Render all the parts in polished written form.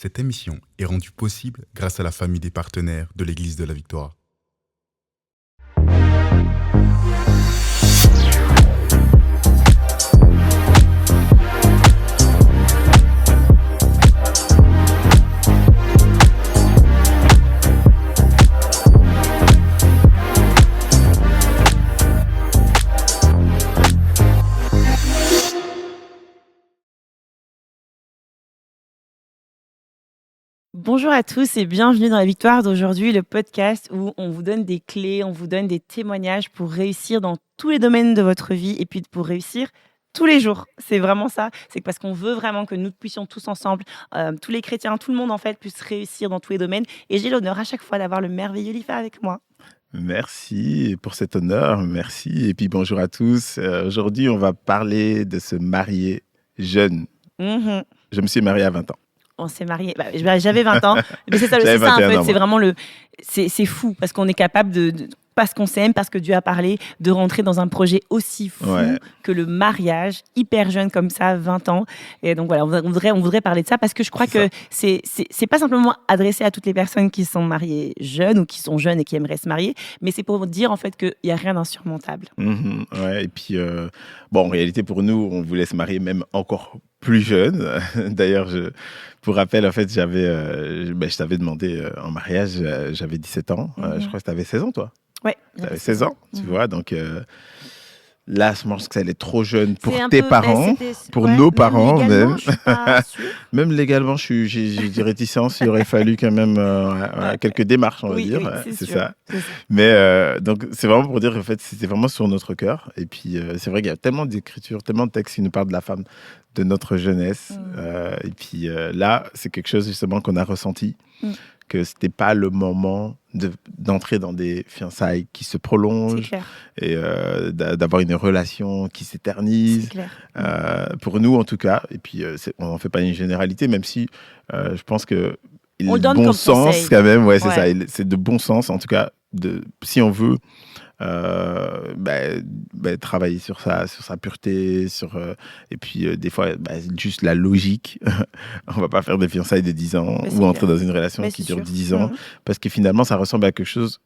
Cette émission est rendue possible grâce à la famille des partenaires de l'Église de la Victoire. Bonjour à tous et bienvenue dans la Victoire d'aujourd'hui, le podcast où on vous donne des clés, on vous donne des témoignages pour réussir dans tous les domaines de votre vie et puis pour réussir tous les jours. C'est vraiment ça, c'est parce qu'on veut vraiment que nous puissions tous ensemble, tous les chrétiens, tout le monde en fait, puisse réussir dans tous les domaines. Et j'ai l'honneur à chaque fois d'avoir le merveilleux Lifa avec moi. Merci pour cet honneur, merci. Et puis bonjour à tous. Aujourd'hui, on va parler de se marier jeune. Je me suis marié à 20 ans. On s'est mariés. J'avais 20 ans. Mais c'est ça, J'avais c'est ça en 21 fait. ans, C'est moi. vraiment c'est fou parce qu'on est capable parce qu'on s'aime, parce que Dieu a parlé, de rentrer dans un projet aussi fou Ouais. que le mariage, hyper jeune comme ça, 20 ans. Et donc voilà, on voudrait parler de ça parce que je crois que c'est pas simplement adressé à toutes les personnes qui sont mariées jeunes ou qui sont jeunes et qui aimeraient se marier, mais c'est pour dire en fait qu'il n'y a rien d'insurmontable. Ouais, et puis, en réalité, pour nous, on voulait se marier même encore plus jeune. D'ailleurs, pour rappel, en fait, je t'avais demandé en mariage, j'avais 17 ans. Je crois que tu avais 16 ans, toi. Ouais. Tu avais 16 ans, tu vois. Donc là, je pense que ça allait être trop jeune pour C'est un tes peu- parents, pour ouais, nos parents légalement, même. je suis pas sûre. Même légalement, j'ai des réticences. Il aurait fallu quand même quelques démarches, on va Oui, dire. oui, Ouais, c'est sûr, ça. c'est ça. Mais donc, c'est vraiment pour dire qu'en fait, c'était vraiment sur notre cœur. Et puis, c'est vrai qu'il y a tellement d'écritures, tellement de textes qui nous parlent de la femme, de notre jeunesse. Et puis là, c'est quelque chose justement qu'on a ressenti, que c'était pas le moment d'entrer dans des fiançailles qui se C'est prolongent clair. et d'avoir une relation qui s'éternise. C'est clair. Pour nous, en tout cas. Et puis, on n'en fait pas une généralité, même si je pense que il On est de donne bon comme sens conseil. quand même. Ouais, c'est Ouais. ça. C'est de bon sens, en tout cas, si on veut travailler sur sa pureté, et puis des fois, juste la logique. On va pas faire des fiançailles de 10 ans Mais c'est ou entrer clair. dans une relation Mais qui c'est dure sûr. 10 ans, parce que finalement, ça ressemble à quelque chose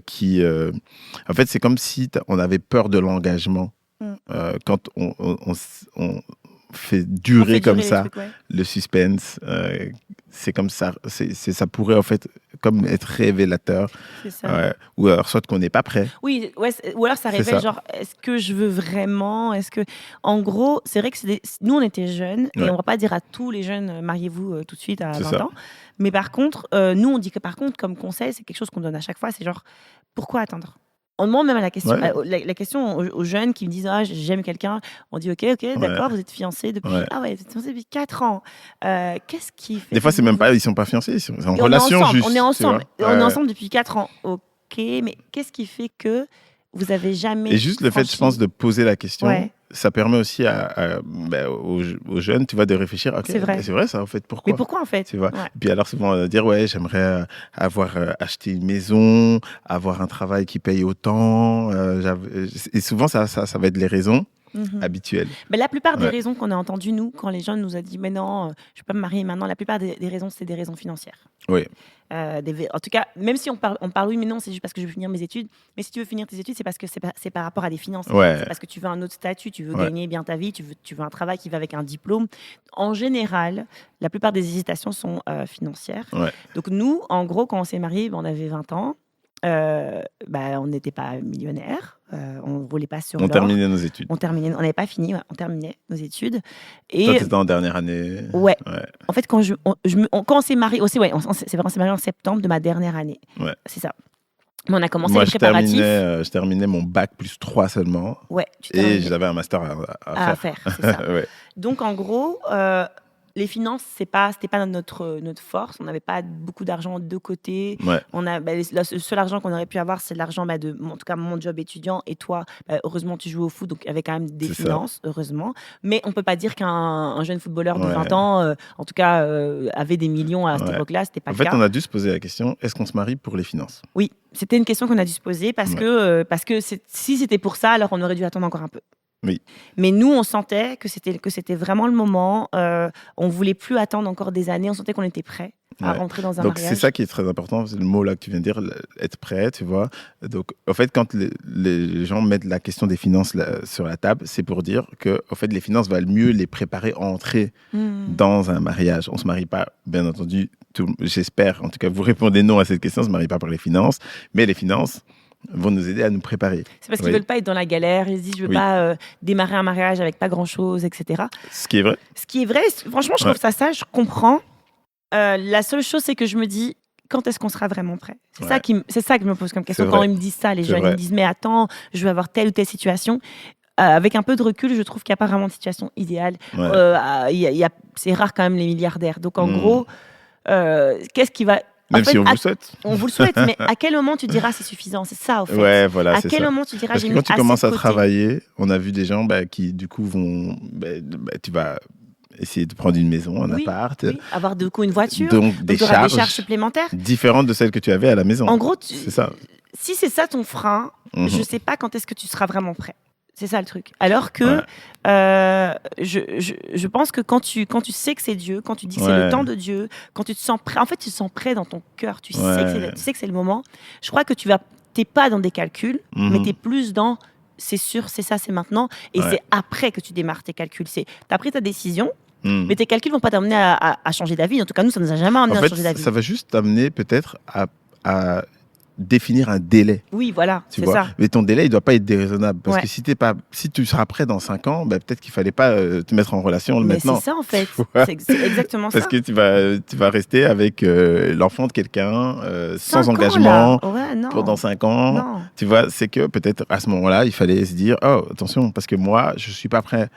qui... en fait, c'est comme si on avait peur de l'engagement. Quand on fait durer On fait comme durer les ça trucs, ouais. le suspense, c'est comme ça, ça pourrait en fait comme être révélateur, C'est ça. ou alors soit qu'on n'est pas prêt. Oui, ouais, ou alors ça C'est révèle ça. genre, est-ce que je veux vraiment? En gros, c'est vrai que nous, on était jeunes et Ouais. on va pas dire à tous les jeunes, mariez-vous tout de suite à C'est 20 ça. ans. Mais par contre, nous, on dit que par contre, comme conseil, c'est quelque chose qu'on donne à chaque fois, c'est genre, pourquoi attendre? On demande même la question, Ouais. la question aux jeunes qui me disent, ah, j'aime quelqu'un. On dit, ok, d'accord, vous êtes fiancés depuis, Ouais. ah ouais, vous êtes fiancés depuis 4 ans. Qu'est-ce qui fait Des fois, que c'est même pas, ils sont pas fiancés, ils sont en Et relation juste. on est tu ensemble. vois. On est Ouais. ensemble depuis 4 ans. Ok, mais qu'est-ce qui fait que vous avez jamais Et juste le fait, je pense, de poser la question, Ouais. ça permet aussi aux jeunes, tu vois, de réfléchir. Ok, C'est vrai. c'est vrai ça, en fait, pourquoi? Mais pourquoi en fait? Tu vois. Ouais. Et puis alors souvent dire ouais, j'aimerais avoir acheté une maison, avoir un travail qui paye autant. Et souvent ça va être les raisons habituelles. Mais la plupart des Ouais. raisons qu'on a entendues, nous, quand les gens nous ont dit mais non, je ne peux pas me marier maintenant, la plupart des raisons, c'est des raisons financières. Oui. En tout cas, même si on parle oui, mais non, c'est juste parce que je veux finir mes études. Mais si tu veux finir tes études, c'est parce que c'est par rapport à des finances. Ouais. C'est parce que tu veux un autre statut, tu veux Ouais. gagner bien ta vie, tu veux un travail qui va avec un diplôme. En général, la plupart des hésitations sont financières. Ouais. Donc nous, en gros, quand on s'est mariés, on avait 20 ans. On n'était pas millionnaires. On ne roulait pas sur On l'or. terminait nos études. On n'avait pas fini, ouais, on terminait nos études. Toi, Et t'étais en dernière année. ouais. Ouais. En fait, quand on s'est mariés, aussi, ouais, c'est vrai, on s'est mariés en septembre de ma dernière année. Ouais. C'est ça. Mais on a commencé Moi, les préparatifs. je terminais mon bac plus 3 seulement. Ouais, tu Et termines j'avais un master à à faire. faire, c'est ça. Ouais. Donc, en gros, les finances, c'était pas notre force. On n'avait pas beaucoup d'argent de côté. Ouais. Le seul argent qu'on aurait pu avoir, c'est l'argent en tout cas mon job étudiant. Et toi, heureusement, tu joues au foot, donc il y avait quand même des C'est ça. finances, heureusement. Mais on peut pas dire qu'un jeune footballeur de Ouais. 20 ans, en tout cas, avait des millions à cette Ouais. époque-là. C'était pas En le fait, cas. on a dû se poser la question, est-ce qu'on se marie pour les finances? Oui, c'était une question qu'on a dû se poser parce Ouais. que si c'était pour ça, alors on aurait dû attendre encore un peu. Oui. Mais nous, on sentait que c'était vraiment le moment. On voulait plus attendre encore des années. On sentait qu'on était prêts à Ouais. rentrer dans un Donc, mariage. c'est ça qui est très important, c'est le mot là que tu viens de dire, être prêt, tu vois. Donc, en fait, quand les gens mettent la question des finances là, sur la table, c'est pour dire que, en fait, les finances valent mieux les préparer à entrer dans un mariage. On ne se marie pas, bien entendu, j'espère, en tout cas, vous répondez non à cette question, on ne se marie pas par les finances, mais les finances vont nous aider à nous préparer. C'est parce qu'ils veulent pas être dans la galère. Ils se disent, je veux pas démarrer un mariage avec pas grand-chose, etc. Ce qui est vrai. Ce qui est vrai, franchement, je trouve ça sage, je comprends. La seule chose, c'est que je me dis, quand est-ce qu'on sera vraiment prêt ? C'est ça que je me pose comme question. Quand ils me disent ça, les jeunes, ils me disent, mais attends, je veux avoir telle ou telle situation. Avec un peu de recul, je trouve qu'il n'y a pas vraiment de situation idéale. C'est rare quand même les milliardaires. Donc, en gros, qu'est-ce qui va... Même si on vous le souhaite. On vous le souhaite, mais à quel moment tu diras c'est suffisant ? C'est ça, au fait. Ouais, voilà, à quel moment tu diras Parce j'ai que mis quand tu assez commences de à côté. travailler, on a vu des gens qui, du coup, vont... tu vas essayer de prendre une maison, un appart. Oui. Avoir du coup une voiture. Donc, des charges supplémentaires. différentes de celles que tu avais à la maison. En gros, c'est ça. Si c'est ça ton frein, je ne sais pas quand est-ce que tu seras vraiment prêt. C'est ça le truc. Alors que je pense que quand tu sais que c'est Dieu, quand tu dis que c'est le temps de Dieu, quand tu te sens prêt, en fait, tu te sens prêt dans ton cœur. Tu sais que c'est le moment. Je crois que t'es pas dans des calculs, mais tu es plus dans c'est sûr, c'est ça, c'est maintenant. Et c'est après que tu démarres tes calculs. Tu as pris ta décision, mais tes calculs vont pas t'amener à changer d'avis. En tout cas, nous, ça nous a jamais amené à changer d'avis. Ça va juste t'amener peut-être à définir un délai. Oui, voilà, c'est ça. Mais ton délai, il ne doit pas être déraisonnable. Parce que si tu seras prêt dans 5 ans, peut-être qu'il ne fallait pas te mettre en relation maintenant. C'est ça, en fait. C'est exactement ça. Parce que tu vas rester avec l'enfant de quelqu'un sans engagement pendant 5 ans. Non. Tu vois, c'est que peut-être à ce moment-là, il fallait se dire, oh, attention, parce que moi, je ne suis pas prêt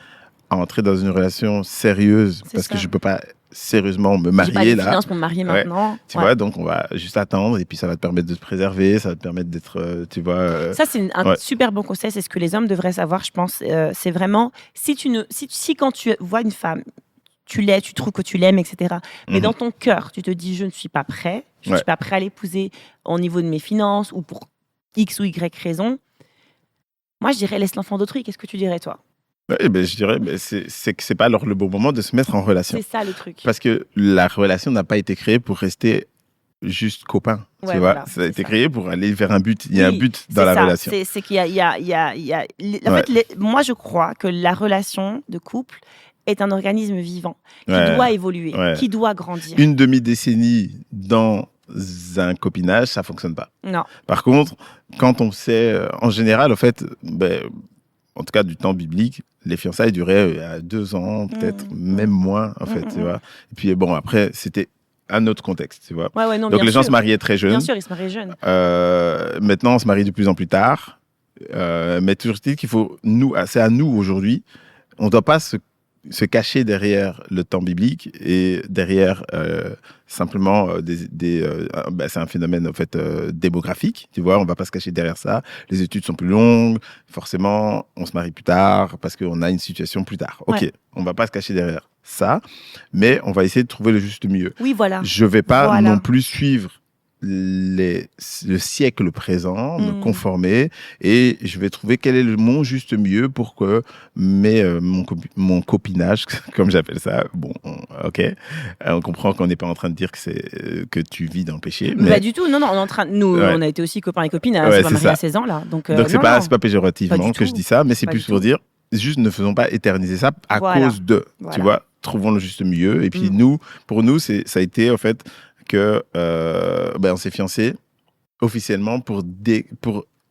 à entrer dans une relation sérieuse parce que je ne peux pas sérieusement me marier là. J'ai pas de finances pour me marier maintenant. Tu vois, donc on va juste attendre et puis ça va te permettre de te préserver, ça va te permettre d'être, tu vois... Ça, c'est un super bon conseil, c'est ce que les hommes devraient savoir, je pense. C'est vraiment, si quand tu vois une femme, tu trouves que tu l'aimes, etc. Mais dans ton cœur, tu te dis, je ne suis pas prêt, je ne suis pas prêt à l'épouser au niveau de mes finances ou pour X ou Y raison. Moi, je dirais, laisse l'enfant d'autrui. Qu'est-ce que tu dirais, toi ? Je dirais, c'est que c'est pas alors le bon moment de se mettre en relation. C'est ça le truc. Parce que la relation n'a pas été créée pour rester juste copains. Tu vois, ça a été créé pour aller vers un but. Il y a un but dans la relation. C'est qu'il y a... En fait, moi, je crois que la relation de couple est un organisme vivant qui doit évoluer, qui doit grandir. Une demi-décennie dans un copinage, ça fonctionne pas. Non. Par contre, quand on sait, en général, en fait, en tout cas du temps biblique, les fiançailles duraient 2 ans, peut-être même moins, en fait, tu vois. Et puis bon, après, c'était un autre contexte, tu vois. Donc les gens se mariaient très jeunes. Bien sûr, ils se mariaient jeunes. Maintenant, on se marie de plus en plus tard. Mais toujours dit qu'il faut, c'est à nous aujourd'hui, on ne doit pas se cacher derrière le temps biblique et derrière simplement c'est un phénomène en fait démographique, tu vois, on va pas se cacher derrière ça. Les études sont plus longues, forcément on se marie plus tard parce qu'on a une situation plus tard. Ok, on va pas se cacher derrière ça, mais on va essayer de trouver le juste milieu. Oui, voilà. Je vais pas non plus suivre le siècle présent, me conformer, et je vais trouver quel est mon juste milieu pour que mon copinage, comme j'appelle ça, bon, ok, on comprend qu'on n'est pas en train de dire que tu vis dans le péché. Mais pas du tout, non, on est en train, on a été aussi copains et copines, c'est pas marié à 16 ans là. Donc c'est pas péjorativement que je dis ça, mais c'est plus pour dire, juste ne faisons pas éterniser ça à cause de, tu vois, trouvons le juste milieu, et puis pour nous, ça a été en fait que on s'est fiancés officiellement pour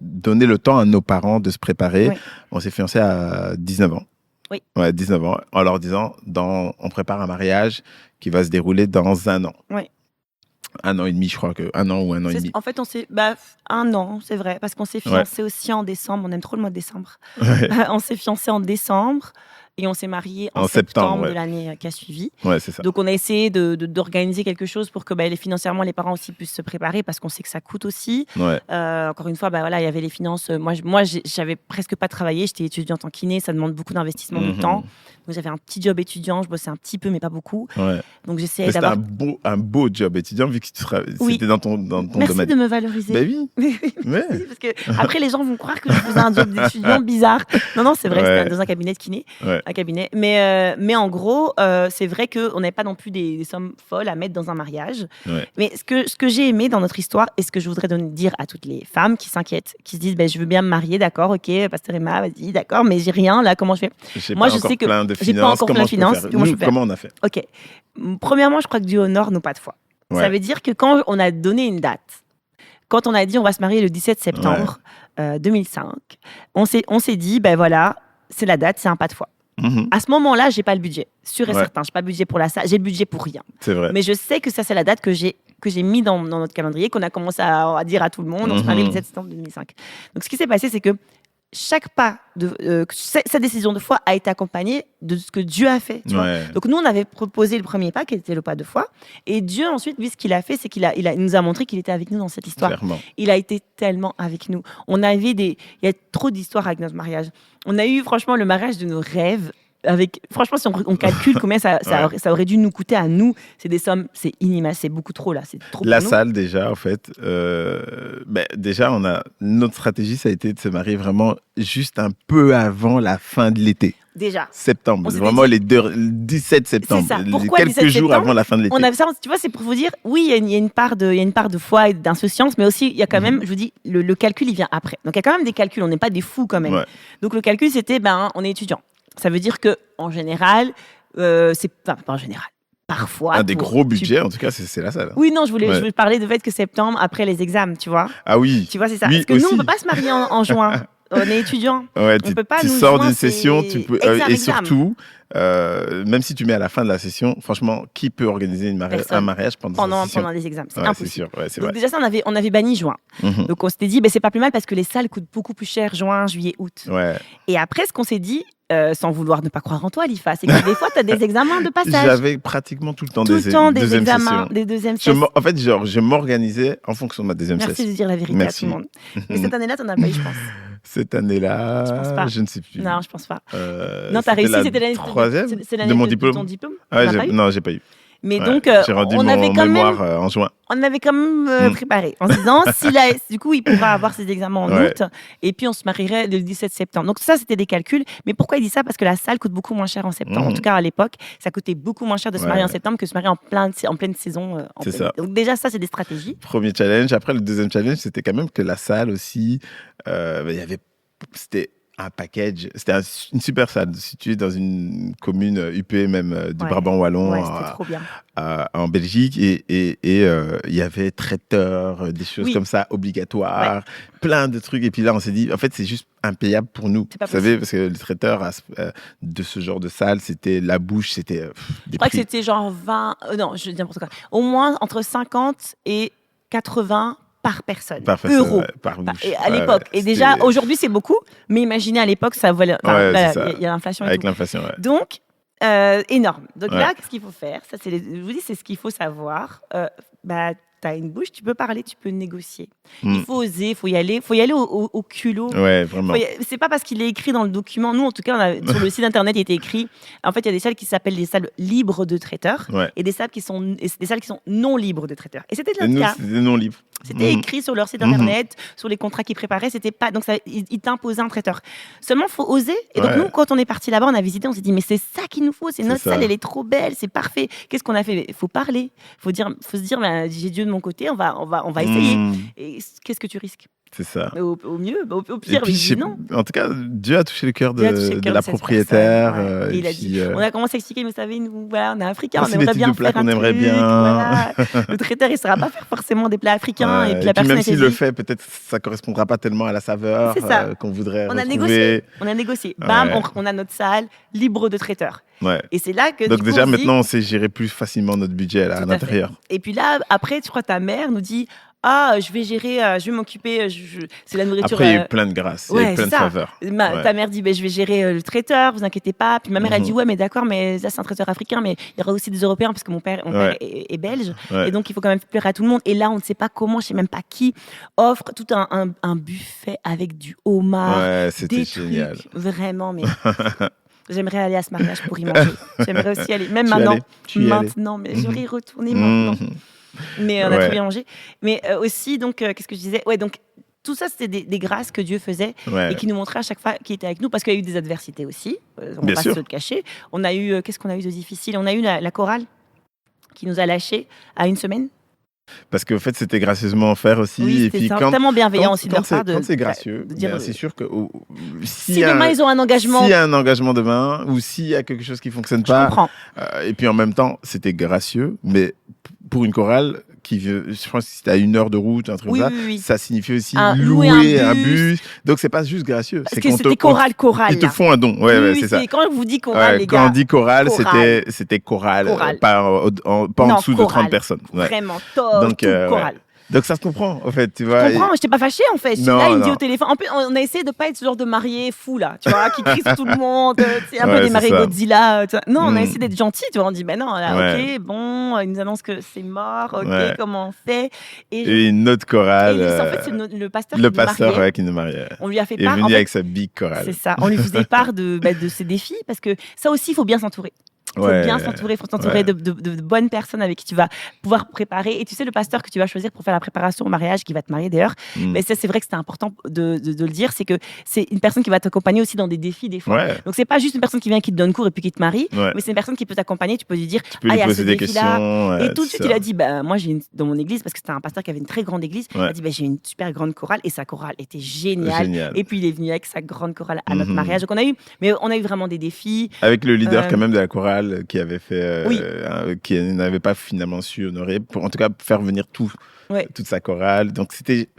donner le temps à nos parents de se préparer. Oui. On s'est fiancés à 19 ans. Oui. Ouais, 19 ans, en leur disant, on prépare un mariage qui va se dérouler dans 1 an. Oui. 1 an et demi, je crois que 1 an ou 1 an et demi. En fait, on s'est 1 an, c'est vrai, parce qu'on s'est fiancés aussi en décembre. On aime trop le mois de décembre. Ouais. On s'est fiancés en décembre. et on s'est mariés en septembre septembre ouais. de l'année qui a suivi. Ouais, c'est ça. Donc, on a essayé d'organiser quelque chose pour que financièrement, les parents aussi puissent se préparer parce qu'on sait que ça coûte aussi. Ouais. Encore une fois, voilà, il y avait les finances. Moi, j'avais presque pas travaillé. J'étais étudiante en kiné. Ça demande beaucoup d'investissement de temps. Donc, j'avais un petit job étudiant. Je bossais un petit peu, mais pas beaucoup. Ouais. Donc, j'essayais Mais c'était d'avoir... un beau job étudiant vu que c'était dans ton Merci domaine. de me valoriser. Ben oui. Ouais. Parce que après, les gens vont croire que je faisais un job d'étudiant bizarre. Non, c'est vrai, Ouais. c'était dans un cabinet de kiné. Ouais. Un cabinet. Mais en gros, c'est vrai qu'on n'avait pas non plus des sommes folles à mettre dans un mariage. Ouais. Mais ce que j'ai aimé dans notre histoire et ce que je voudrais dire à toutes les femmes qui s'inquiètent, qui se disent je veux bien me marier, d'accord, ok, Pasteur Emma, vas-y, d'accord, mais j'ai rien là, comment je fais? Moi, je sais que j'ai pas encore plein de finances. Comment on a fait? Ok. Premièrement, je crois que Dieu honore nos pas de foi. Ouais. Ça veut dire que quand on a donné une date, quand on a dit on va se marier le 17 septembre 2005, on s'est dit, voilà, c'est la date, c'est un pas de foi. À ce moment-là, j'ai pas le budget, sûr et certain. J'ai pas le budget pour la salle, j'ai le budget pour rien. C'est vrai. Mais je sais que ça, c'est la date que j'ai mis dans notre calendrier, qu'on a commencé à dire à tout le monde. On se marie le 17 septembre 2005. Donc, ce qui s'est passé, c'est que chaque pas sa décision de foi a été accompagnée de ce que Dieu a fait. Tu vois. Donc, nous, on avait proposé le premier pas, qui était le pas de foi. Et Dieu, ensuite, lui, ce qu'il a fait, c'est qu'il nous a montré qu'il était avec nous dans cette histoire. Clairement. Il a été tellement avec nous. Il y a trop d'histoires avec notre mariage. On a eu, franchement, le mariage de nos rêves. Franchement, si on calcule combien ça aurait dû nous coûter à nous, c'est des sommes, c'est inimaginable, c'est beaucoup trop là. C'est trop la salle, déjà, en fait, déjà, notre stratégie, ça a été de se marier vraiment juste un peu avant la fin de l'été. Déjà. Septembre, vraiment le 17 septembre. C'est ça. Pourquoi quelques jours avant la fin de l'été. On avait ça, tu vois, c'est pour vous dire, oui, il y a une part de foi et d'insouciance, mais aussi, il y a quand même, je vous dis, le calcul, il vient après. Donc, il y a quand même des calculs, on n'est pas des fous quand même. Ouais. Donc, le calcul, c'était, on est étudiant. Ça veut dire que en général, pas en général. Parfois. Un des gros budgets, en tout cas, c'est la salle. Oui, non, je voulais parler de fait que septembre, après les examens, tu vois. Ah oui. Tu vois, c'est ça. Oui, parce que aussi. nous, on ne peut pas se marier en juin. On est étudiant. Ouais, on peut pas. Tu sors d'une session, tu peux. Et surtout, même si tu mets à la fin de la session, franchement, qui peut organiser un mariage pendant des examens? C'est impossible. C'est sûr. Ouais, c'est vrai. Déjà, ça, on avait banni juin. Donc, on s'était dit, c'est pas plus mal parce que les salles coûtent beaucoup plus cher juin, juillet, août. Ouais. Et après, ce qu'on s'est dit, sans vouloir ne pas croire en toi, Lifa, c'est que des fois, tu as des examens de passage. J'avais pratiquement tout le temps des examens, des deuxièmes sessions. En fait, je m'organisais en fonction de ma deuxième session. Merci de dire la vérité à tout le monde. Mais cette année-là, tu n'en as pas eu, je pense. Cette année-là, je ne sais plus. Non, je pense pas. Non, tu as réussi, c'était l'année de mon diplôme. De ton diplôme. Non, j'ai pas eu. Mais donc, j'ai rendu mon mémoire en juin. On avait quand même préparé en se disant, du coup, il pourra avoir ses examens en août et puis on se marierait le 17 septembre. Donc, ça, c'était des calculs. Mais pourquoi il dit ça? Parce que la salle coûte beaucoup moins cher en septembre. En tout cas, à l'époque, ça coûtait beaucoup moins cher de se marier en septembre que de se marier en pleine saison. C'est ça. Donc, déjà, ça, c'est des stratégies. Premier challenge. Après, le deuxième challenge, c'était quand même que la salle aussi, c'était un package. C'était une super salle située dans une commune UP, même du Brabant Wallon, c'était trop bien. En Belgique. Et il y avait traiteur, des choses comme ça obligatoires, plein de trucs. Et puis là, on s'est dit, en fait, c'est juste impayable pour nous. Vous savez, parce que le traiteur de ce genre de salle, c'était la bouche, c'était je crois que c'était genre 20... non, je dis n'importe quoi. Au moins entre 50 et 80 par personne. Euros. Par bouche. À l'époque. Et déjà, aujourd'hui, c'est beaucoup. Mais imaginez, à l'époque, ça valait. Il y a l'inflation. Avec l'inflation, Donc, énorme. Donc là, qu'est-ce qu'il faut faire? Ça, je vous dis, c'est ce qu'il faut savoir. Tu as une bouche, tu peux parler, tu peux négocier. Il faut oser, il faut y aller au culot. Ouais, vraiment. C'est pas parce qu'il est écrit dans le document. Nous, en tout cas, sur le site internet, il était écrit. En fait, il y a des salles qui s'appellent des salles libres de traiteurs et des salles qui sont non libres de traiteurs. Et c'était notre cas. C'était non libre. C'était écrit sur leur site internet, sur les contrats qu'ils préparaient. C'était pas donc ils t'imposaient un traiteur. Seulement, faut oser. Et donc nous, quand on est parti là-bas, on a visité, on s'est dit mais c'est ça qu'il nous faut. C'est notre salle, elle est trop belle, c'est parfait. Qu'est-ce qu'on a fait? Il faut parler. Faut se dire j'ai Dieu de mon côté, on va essayer. Et qu'est-ce que tu risques? C'est ça. Au mieux, au pire, puis, non. En tout cas, Dieu a touché le cœur de la propriétaire. Et il a dit, on a commencé à expliquer, mais vous savez, nous, voilà, on est africains, on aimerait bien faire un truc. Voilà. Le traiteur, il ne saura pas faire forcément des plats africains. Et puis la personne, même s'il le fait, peut-être ça ne correspondra pas tellement à la saveur qu'on voudrait retrouver. On a négocié. Bam, on a notre salle libre de traiteurs. Ouais. Et c'est là que. Donc, déjà, maintenant, on sait gérer plus facilement notre budget à l'intérieur. Et puis là, après, tu crois, ta mère nous dit. je vais gérer, je vais m'occuper, c'est la nourriture. Après, il y a eu plein de grâces, il y a eu plein de faveurs. Ta mère dit, je vais gérer le traiteur, vous inquiétez pas. Puis ma mère, elle dit, ouais, mais d'accord, mais là, c'est un traiteur africain, mais il y aura aussi des Européens parce que mon père est belge. Ouais. Et donc, il faut quand même plaire à tout le monde. Et là, on ne sait pas comment, je ne sais même pas qui offre tout un buffet avec du homard. Ouais, c'était des génial. Trucs, vraiment, mais... J'aimerais aller à ce mariage pour y manger. J'aimerais aussi aller, même maintenant, mais j'aurais retourné maintenant. Mais on a très bien mangé. Mais aussi, donc, qu'est-ce que je disais? Ouais, donc, tout ça, c'était des grâces que Dieu faisait et qui nous montrait à chaque fois qu'il était avec nous, parce qu'il y a eu des adversités aussi. On ne va pas se le cacher. On a eu, qu'est-ce qu'on a eu de difficile? On a eu la chorale qui nous a lâchés à une semaine. Parce qu'en fait, c'était gracieusement offert aussi. Oui, et puis tellement bienveillant aussi de leur part. Quand c'est gracieux, de dire, c'est sûr que si demain ils ont un engagement, s'il y a un engagement demain ou s'il y a quelque chose qui ne fonctionne pas, comprends. Et puis en même temps, c'était gracieux, mais pour une chorale je pense que c'était à 1 heure de route, un truc comme ça, ça signifie aussi louer un bus. Donc c'est pas juste gracieux. Parce que c'était chorale. Ils te font un don. Ouais, c'est ça. Quand on vous dit chorale, les gars. Quand on dit chorale, c'était chorale. Pas en dessous de 30 personnes. Ouais. Vraiment, top, chorale. Donc ça se comprend, en fait, tu vois. Je comprends, je n'étais pas fâchée, en fait. Là, il me dit au téléphone. En plus, on a essayé de ne pas être ce genre de marié fou, là, tu vois, qui crie sur tout le monde, un peu des mariés Godzilla. Non, on a essayé d'être gentil, tu vois. On dit, ben non, là, ok, bon, il nous annonce que c'est mort, ok, comment on fait? Et une autre chorale. En fait, c'est le pasteur qui nous mariait. On lui a fait part. Il est venu avec sa big chorale. C'est ça. On lui faisait part de ses défis, parce que ça aussi, il faut bien s'entourer. Il faut bien s'entourer, de bonnes personnes avec qui tu vas pouvoir préparer. Et tu sais, le pasteur que tu vas choisir pour faire la préparation au mariage, qui va te marier d'ailleurs, mais ça, c'est vrai que c'était important de le dire, c'est que c'est une personne qui va t'accompagner aussi dans des défis des fois. Ouais. Donc, c'est pas juste une personne qui vient, qui te donne cours et puis qui te marie, mais c'est une personne qui peut t'accompagner, tu peux lui dire, il y a ce défi-là. Et tout de suite, il a dit, moi, dans mon église, parce que c'était un pasteur qui avait une très grande église, il a dit, j'ai une super grande chorale, et sa chorale était géniale. Et puis, il est venu avec sa grande chorale à notre mariage. Donc, on a eu vraiment des défis. Avec le leader quand même de la chorale qui avait fait qui n'avait pas finalement su honorer, pour en tout cas faire venir toute sa chorale. Donc c'était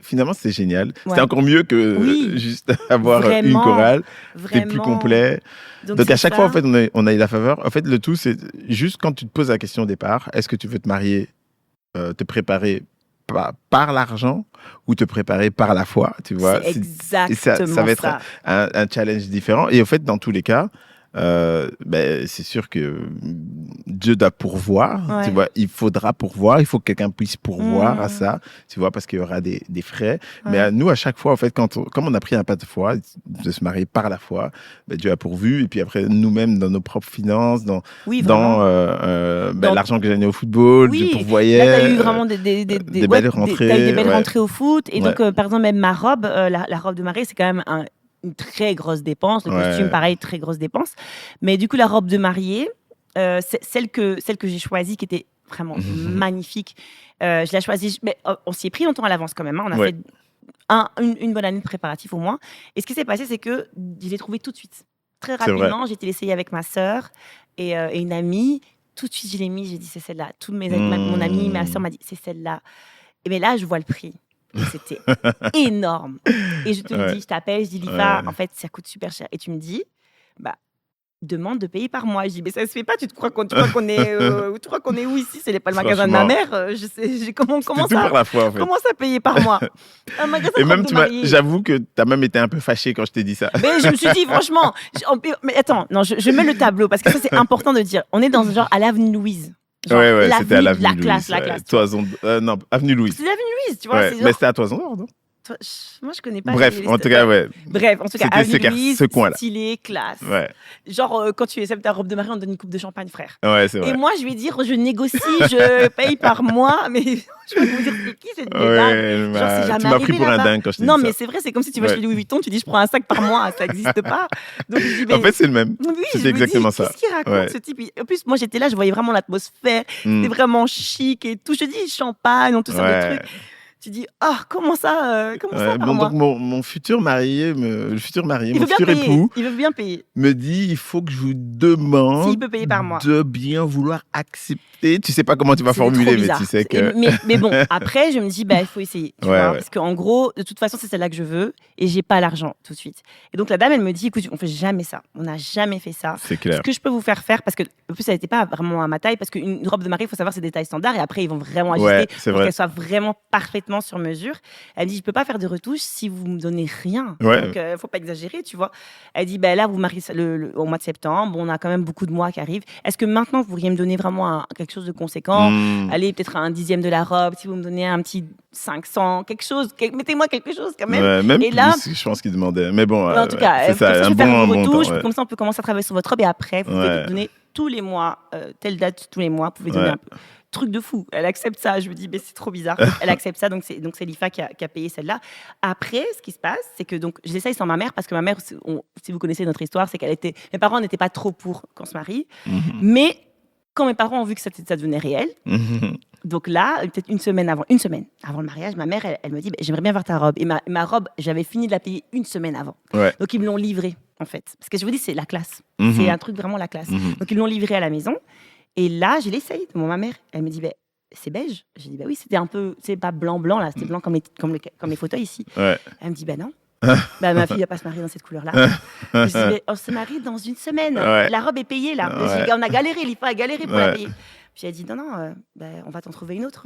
génial. C'était encore mieux que juste avoir une chorale. C'était plus complet. Donc à chaque fois, en fait, on a eu la faveur. En fait, le tout, c'est juste quand tu te poses la question au départ, est-ce que tu veux te marier, te préparer par l'argent ou te préparer par la foi, tu vois? C'est exactement ça va être un challenge différent. Et en fait, dans tous les cas, c'est sûr que Dieu doit pourvoir, tu vois, il faudra pourvoir, il faut que quelqu'un puisse pourvoir à ça, tu vois, parce qu'il y aura des frais. Mais nous, à chaque fois, en fait, comme on a pris un pas de foi, de se marier par la foi, Dieu a pourvu. Et puis après, nous-mêmes, dans nos propres finances, dans l'argent que j'ai gagné au football, Dieu pourvoyait. Là, t'as eu vraiment des belles rentrées. T'as eu des belles rentrées au foot. Et donc, par exemple, même ma robe, la robe de mariée, c'est quand même une très grosse dépense. Le costume, pareil, très grosse dépense. Mais du coup, la robe de mariée, celle que j'ai choisie, qui était vraiment magnifique, je l'ai choisie. Mais on s'y est pris longtemps à l'avance quand même. On a fait une bonne année de préparatif au moins. Et ce qui s'est passé, c'est que je l'ai trouvée tout de suite. Très rapidement, j'ai été l'essayer avec ma sœur et une amie. Tout de suite, je l'ai mis. J'ai dit, c'est celle-là. Tous mes amis, mon amie, ma sœur m'a dit, c'est celle-là. Mais là, je vois le prix. C'était énorme. Et je te dis, je t'appelle, je dis, Lifa, en fait, ça coûte super cher. Et tu me dis, demande de payer par mois. Je dis, mais ça se fait pas, tu crois qu'on est où ici? C'est pas le magasin de ma mère. Comment ça payer par mois? Un magasin et même, j'avoue que tu as même été un peu fâchée quand je t'ai dit ça. Mais je me suis dit, franchement, mais attends, non, je mets le tableau parce que ça, c'est important de dire. On est dans un genre à l'avenue Louise. C'était à l'avenue Louise. La classe. Non, avenue Louise. C'est l'avenue Louise, tu vois. Mais c'était à Toison d'Or, non? Moi, je connais pas. Bref, en tout cas, avenue Louise, ce coin-là. Stylé, classe. Genre, quand tu acceptes ta robe de mariée, on te donne une coupe de champagne, frère. Ouais, c'est vrai. Et moi, je vais dire, je négocie, je paye par mois, mais je vais vous dire, c'est qui cette bédane? Genre, c'est jamais tu m'as pris pour un dingue quand je t'ai dit ça. Non, mais c'est vrai, c'est comme si tu vas chez Louis Vuitton, tu dis, je prends un sac par mois, ça n'existe pas. Donc, je dis, en fait, c'est le même. Oui, c'est exactement ça. Qu'est-ce qu'il raconte, ce type? En plus, moi, j'étais là, je voyais vraiment l'atmosphère, c'était vraiment chic et tout. Je te dis, champagne, tout ça, des trucs. Tu dis, comment ça par mois? Donc mon futur marié, mon futur époux, il veut bien payer, me dit, il faut que je vous demande s'il peut payer par mois, de bien vouloir accepter. Tu sais pas comment tu vas formuler, mais tu sais que. Mais bon, après, je me dis, il faut essayer, tu vois, parce qu'en gros, de toute façon, c'est celle-là que je veux et j'ai pas l'argent tout de suite. Et donc la dame, elle me dit, écoute, on fait jamais ça, on n'a jamais fait ça. C'est clair. Ce que je peux vous faire, parce que en plus, ça n'était pas vraiment à ma taille, parce qu'une robe de mariée, il faut savoir, c'est des tailles standards et après, ils vont vraiment ajuster pour qu'elle soit vraiment parfaitement vêtements sur mesure. Elle me dit, je peux pas faire de retouches si vous me donnez rien. Ouais. Donc, faut pas exagérer, tu vois. Elle dit, là, vous mariez au mois de septembre. On a quand même beaucoup de mois qui arrivent. Est-ce que maintenant, vous pourriez me donner vraiment quelque chose de conséquent? Allez, peut-être un 10e de la robe. Si vous me donnez un petit 500, quelque chose. Mettez-moi quelque chose quand même. Ouais, même et plus, là, je pense qu'il demandait. Mais bon, en tout cas, c'est ça, comme ça, un je vais faire bon une retouche. montant, ouais. Comme ça, on peut commencer à travailler sur votre robe. Et après, vous pouvez Ouais. donner tous les mois, telle date tous les mois. Vous pouvez donner Ouais. un peu. Truc de fou. Elle accepte ça. Je me dis, mais c'est trop bizarre. Elle accepte ça. Donc, c'est l'IFA qui a payé celle-là. Après, ce qui se passe, c'est que donc, je l'essaye sans ma mère parce que ma mère, si vous connaissez notre histoire, c'est mes parents n'étaient pas trop pour qu'on se marie. Mais quand mes parents ont vu que ça devenait réel, donc là, peut-être une semaine avant le mariage, ma mère, elle me dit, j'aimerais bien voir ta robe. Et ma robe, j'avais fini de la payer une semaine avant. Ouais. Donc, ils me l'ont livrée, en fait. Parce que je vous dis, c'est la classe. C'est un truc vraiment la classe. Donc, ils l'ont livrée à la maison. Et là, je l'essaye devant ma mère. Elle me dit, c'est beige. J'ai dit, oui, c'était un peu, c'est pas blanc, là. C'était blanc comme les fauteuils ici. Ouais. Elle me dit, non. Ma fille va pas se marier dans cette couleur-là. Je dis, on se marie dans une semaine. Ouais. La robe est payée, là. Ouais. J'ai dit, on a galéré, l'IFA a galéré pour la payer. Puis elle a dit, non, on va t'en trouver une autre.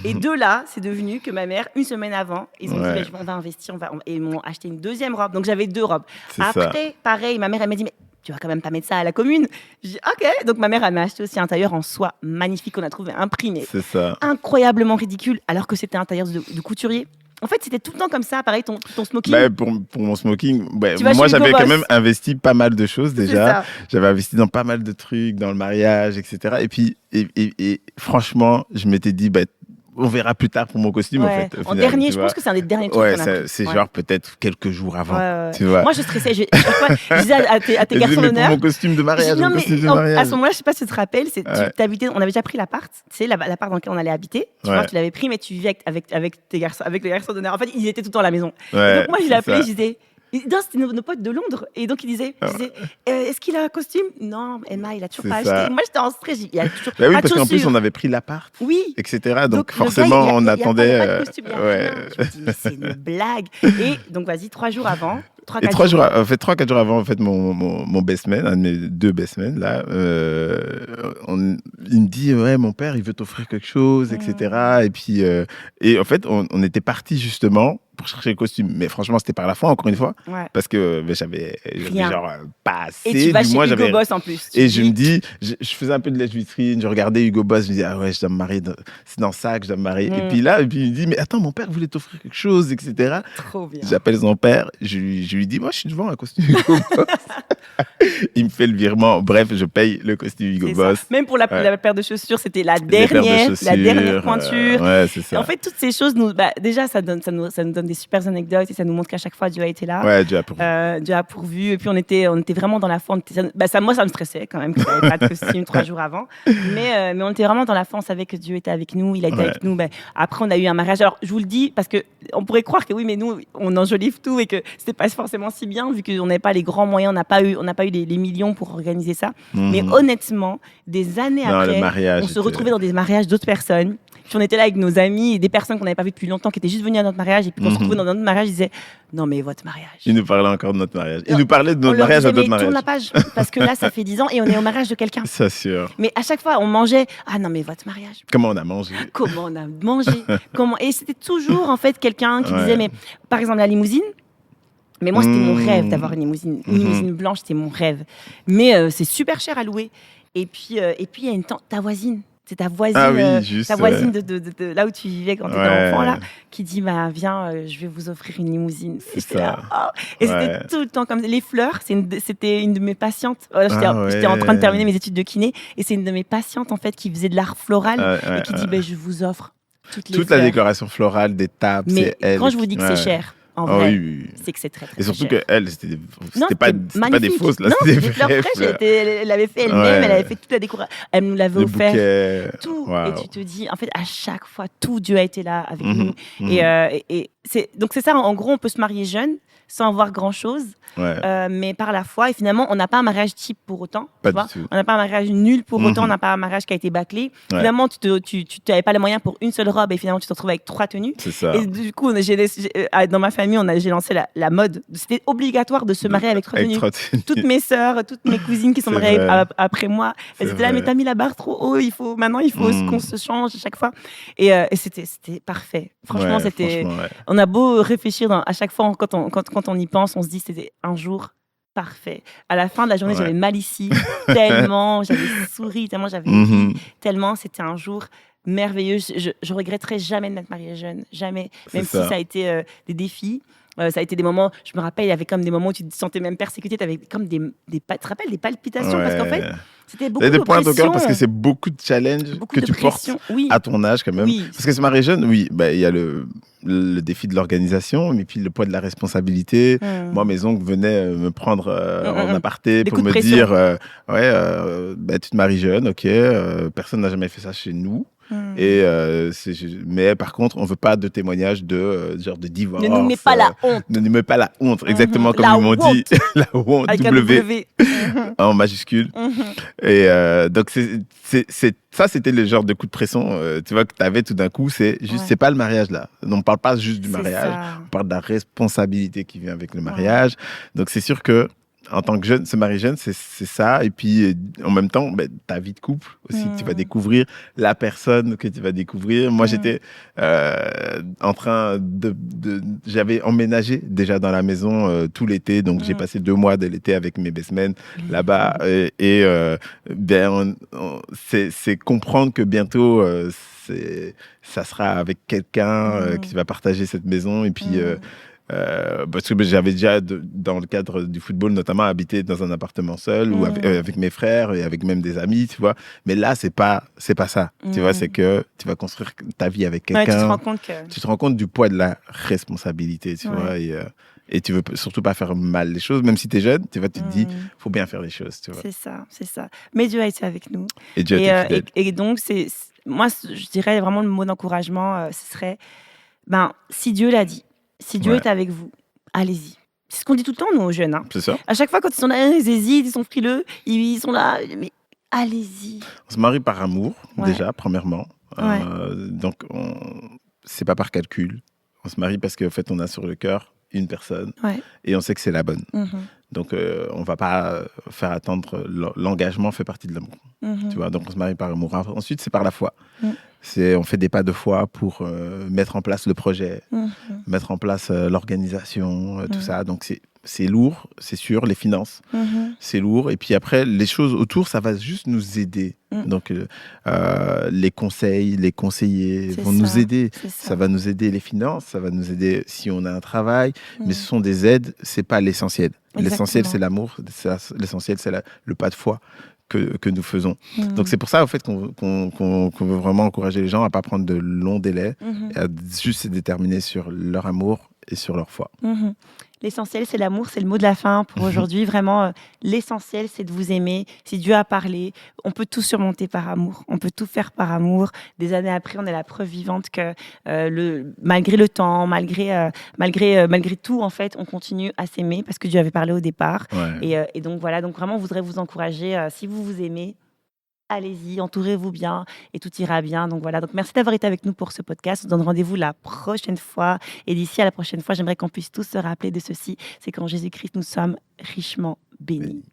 Et de là, c'est devenu que ma mère, une semaine avant, ils ont dit, on va investir, et ils m'ont acheté une deuxième robe. Donc j'avais 2 robes. C'est Après, pareil, ma mère, elle m'a dit, mais tu vas quand même pas mettre ça à la commune. Je dis, ok. Donc ma mère, elle m'a acheté aussi un tailleur en soie magnifique qu'on a trouvé imprimé. C'est ça. Incroyablement ridicule, alors que c'était un tailleur de couturier. En fait, c'était tout le temps comme ça. Pareil, ton smoking. Pour mon smoking, Tu vas moi chez Hugo j'avais quand Boss. même investi pas mal de choses C'est déjà. ça. J'avais investi dans pas mal de trucs, dans le mariage, etc. Et puis, et franchement, je m'étais dit, on verra plus tard pour mon costume, en Ouais. fait. au En final, dernier, tu je vois. pense que c'est un des derniers trucs Ouais, qu'on a pris. c'est Ouais. genre peut-être quelques jours avant, Ouais. tu vois. Moi, je stressais. Je disais à tes Et je disais, garçons mais pour d'honneur. mon costume de mariage, Non, mon mais costume de à mariage. ce moment-là, je sais pas si tu te rappelles, Ouais. on avait déjà pris l'appart, tu sais, l'appart dans lequel on allait habiter. Tu Ouais. vois, tu l'avais pris, mais tu vivais avec tes garçons, avec les garçons d'honneur. En fait, ils étaient tout le temps à la maison. Ouais, Donc moi, je c'est l'ai appelé, ça. je disais. Non, c'était nos potes de Londres. Et donc, il disait, est-ce qu'il a un costume? Non, Emma, il a toujours C'est pas ça. acheté. Moi, j'étais en stress. Il a toujours Bah oui, pas de parce qu'en plus, chaussures. on avait pris l'appart, Oui. etc. Donc, le gars, forcément, on il y a attendait. pas de costume, il y a ouais. rien. Je me dis, mais c'est une blague. Et donc, vas-y, 3 jours avant. Et 3-4 jours avant, en fait, mon best man, un de mes 2 best men, là, il me dit, ouais, mon père, il veut t'offrir quelque chose, etc. Et puis, et en fait, on était partis justement pour chercher le costume. Mais franchement, c'était par la foi, encore une fois, Ouais. parce que j'avais Rien. genre pas assez. Et tu vas du chez moins, Hugo j'avais. Boss en plus. Et je me dis, je faisais un peu de lèche-vitrine, je regardais Hugo Boss, je me disais, ah ouais, je dois me marier, c'est dans ça que je dois me marier. Et puis là, il me dit, mais attends, mon père voulait t'offrir quelque chose, etc. Trop bien. J'appelle son père, je lui dis, moi, je suis devant un costume Hugo Boss. Il me fait le virement, bref, je paye le costume Hugo C'est Boss. ça. Même pour la Ouais. paire de chaussures, c'était la Les paires de dernière chaussures, pointure. ouais, c'est ça. Et en fait, toutes ces choses, déjà, ça nous donne des super anecdotes et ça nous montre qu'à chaque fois, Dieu a été là. Ouais, Dieu a pour. Dieu a pourvu. Et puis, on était vraiment dans la foi. Moi, ça me stressait quand même que j'avais pas de costume 3 jours avant. Mais on était vraiment dans la foi. On savait que Dieu était avec nous. Il a été avec nous. Après, on a eu un mariage. Alors, je vous le dis parce qu'on pourrait croire que oui, mais nous, on enjolive tout et que c'était pas forcément si bien vu qu'on n'avait pas les grands moyens. On n'a pas eu les millions pour organiser ça. Mais honnêtement, des années Non, le après, mariage on se était- retrouvait dans des mariages d'autres personnes. Puis on était là avec nos amis et des personnes qu'on n'avait pas vues depuis longtemps, qui étaient juste venues à notre mariage. Et puis quand on se retrouvait dans notre mariage, ils disaient non, mais votre mariage. Il nous parlait encore de notre mariage. Il Non, nous parlait de On notre leur mariage à disait, d'autres mais tourne mariages. la page. Parce que là, ça fait 10 ans et on est au mariage de quelqu'un. Ça, sûr. Mais à chaque fois, on mangeait. Ah non, mais votre mariage. Comment on a mangé? Comment on a mangé? Et c'était toujours, en fait, quelqu'un qui Ouais. disait, mais par exemple, la limousine. Mais moi, c'était mon rêve d'avoir une limousine. Une limousine blanche, c'était mon rêve. Mais c'est super cher à louer. Et puis, il y a ta voisine. C'est ta voisine, Ah oui, juste, ta voisine de là où tu vivais quand tu étais Ouais. enfant, là, qui dit viens, je vais vous offrir une limousine. Et C'est j'étais là, oh. Et Ouais. c'était tout le temps comme ça. Les fleurs, c'était une de mes patientes. J'étais Ah j'étais en train de ouais. terminer mes études de kiné et c'est une de mes patientes en fait qui faisait de l'art floral Ouais, et qui dit je vous offre toutes les Toute fleurs. la décoration florale des tables, Mais c'est elle. quand je vous dis que Ouais. c'est cher, en Ah vrai, oui, oui, oui. c'est que c'est très très Et surtout cher. qu'elle, c'était Non, pas des magnifique. fausses, là, Non, c'était des des fleurs vraies fraîches. fleurs. Elle l'avait fait elle-même, Ouais. elle avait fait toute la décoration. Elle nous l'avait Les offert. bouquets. Tout. Waouh. Et tu te dis, en fait, à chaque fois, tout Dieu a été là avec Mhm, nous. Et c'est donc c'est ça. En gros, on peut se marier jeune. sans voir grand-chose, Ouais. mais par la foi. Et finalement, on n'a pas un mariage type pour autant. Pas Tu vois, du tout. on n'a pas un mariage nul pour autant. On Mhm. n'a pas un mariage qui a été bâclé. Ouais. Finalement, tu n'avais pas les moyens pour une seule robe et finalement, tu te retrouves avec 3 tenues. C'est ça. Et du coup, dans ma famille, j'ai lancé la mode. C'était obligatoire de se marier avec 3 tenues. Toutes mes sœurs, toutes mes cousines qui sont C'est mariées vrai. après moi, elles C'est étaient là, mais vrai. t'as mis la barre trop haut, maintenant il faut qu'on se change à chaque fois. Et c'était parfait. Franchement, Ouais, c'était. franchement, ouais. On a beau réfléchir à chaque fois, quand on y pense, on se dit c'était un jour parfait. À la fin de la journée, Ouais. j'avais mal ici, tellement, j'avais souri, tellement j'avais Mhm. ri, tellement c'était un jour merveilleux. Je regretterai jamais de m'être mariée jeune, jamais. C'est Même si ça. ça a été des défis. Ça a été des moments, je me rappelle, il y avait comme des moments où tu te sentais même persécuté, tu avais comme tu te rappelles, des palpitations, parce qu'en fait, Ouais. c'était beaucoup Il y a de des pointes au cœur parce que pression. c'est beaucoup de challenges Beaucoup que de tu portes pression, oui. à ton âge quand même. Oui. Parce que se marier jeune, oui, bah, il y a le défi de l'organisation, mais puis le poids de la responsabilité. Moi, mes oncles venaient me prendre en aparté Des pour coups de me pression. dire bah, tu te maries jeune, ok, personne n'a jamais fait ça chez nous. Et, mais par contre, on veut pas de témoignages de genre de divorce. Ne nous mets pas la honte. Ne nous mets pas la honte, exactement comme La ils m'ont dit. La honte, Avec un W W. en majuscule. Et donc, ça, c'était le genre de coup de pression, tu vois, que tu avais tout d'un coup. C'est juste, Ouais. c'est pas le mariage là. On ne parle pas juste du C'est mariage, ça. on parle de la responsabilité qui vient avec le mariage. Donc, c'est sûr que en tant que jeune, se marier jeune, c'est ça. Et puis, en même temps, ta vie de couple aussi, que tu vas découvrir, la personne que tu vas découvrir. Moi, j'étais en train j'avais emménagé déjà dans la maison tout l'été. Donc, j'ai passé 2 mois de l'été avec mes best-men là-bas. C'est comprendre que bientôt, ça sera avec quelqu'un qui va partager cette maison. Et puis... parce que j'avais déjà, dans le cadre du football, notamment habité dans un appartement seul ou avec mes frères et avec même des amis, tu vois. Mais là, c'est pas ça. Tu vois, c'est que tu vas construire ta vie avec Ouais, quelqu'un. tu te rends compte Du poids de la responsabilité, tu vois. Et tu veux surtout pas faire mal les choses, même si tu es jeune, tu vois, tu te dis, faut bien faire les choses, tu vois. C'est ça. Mais Dieu a été avec nous. Et Dieu a été fidèle. Et donc, moi, je dirais vraiment le mot d'encouragement, ce serait, si Dieu l'a dit, si Dieu est avec vous, allez-y. C'est ce qu'on dit tout le temps, nous, aux jeunes. Hein. C'est ça. À chaque fois, quand ils sont là, ils hésitent, ils sont frileux, ils sont là, mais allez-y. On se marie par amour, Ouais. déjà, premièrement. Ouais. Donc, c'est pas par calcul. On se marie parce qu'en fait, on a sur le cœur une personne et on sait que c'est la bonne. Donc, on va pas faire attendre. L'engagement fait partie de l'amour. Tu vois, donc on se marie par amour. Ensuite, c'est par la foi. On fait des pas de foi pour mettre en place le projet, mettre en place l'organisation, tout ça. Donc, c'est lourd, c'est sûr. Les finances, c'est lourd. Et puis après, les choses autour, ça va juste nous aider. Donc, les conseils, les conseillers vont nous aider. Ça va nous aider les finances, ça va nous aider si on a un travail. Mais ce sont des aides, c'est pas l'essentiel. L'essentiel, c'est l'amour. L'essentiel, c'est le pas de foi que nous faisons. Donc, c'est pour ça, au fait, qu'on veut vraiment encourager les gens à ne pas prendre de longs délais, et à juste se déterminer sur leur amour et sur leur foi. L'essentiel, c'est l'amour, c'est le mot de la fin pour aujourd'hui. Vraiment, l'essentiel, c'est de vous aimer. Si Dieu a parlé, on peut tout surmonter par amour. On peut tout faire par amour. Des années après, on est la preuve vivante que malgré le temps, malgré tout, en fait, on continue à s'aimer parce que Dieu avait parlé au départ. Et donc, voilà. Donc, vraiment, on voudrait vous encourager. Si vous vous aimez, allez-y, entourez-vous bien et tout ira bien. Donc voilà, donc merci d'avoir été avec nous pour ce podcast. On se donne rendez-vous la prochaine fois. Et d'ici à la prochaine fois, j'aimerais qu'on puisse tous se rappeler de ceci. C'est qu'en Jésus-Christ, nous sommes richement bénis.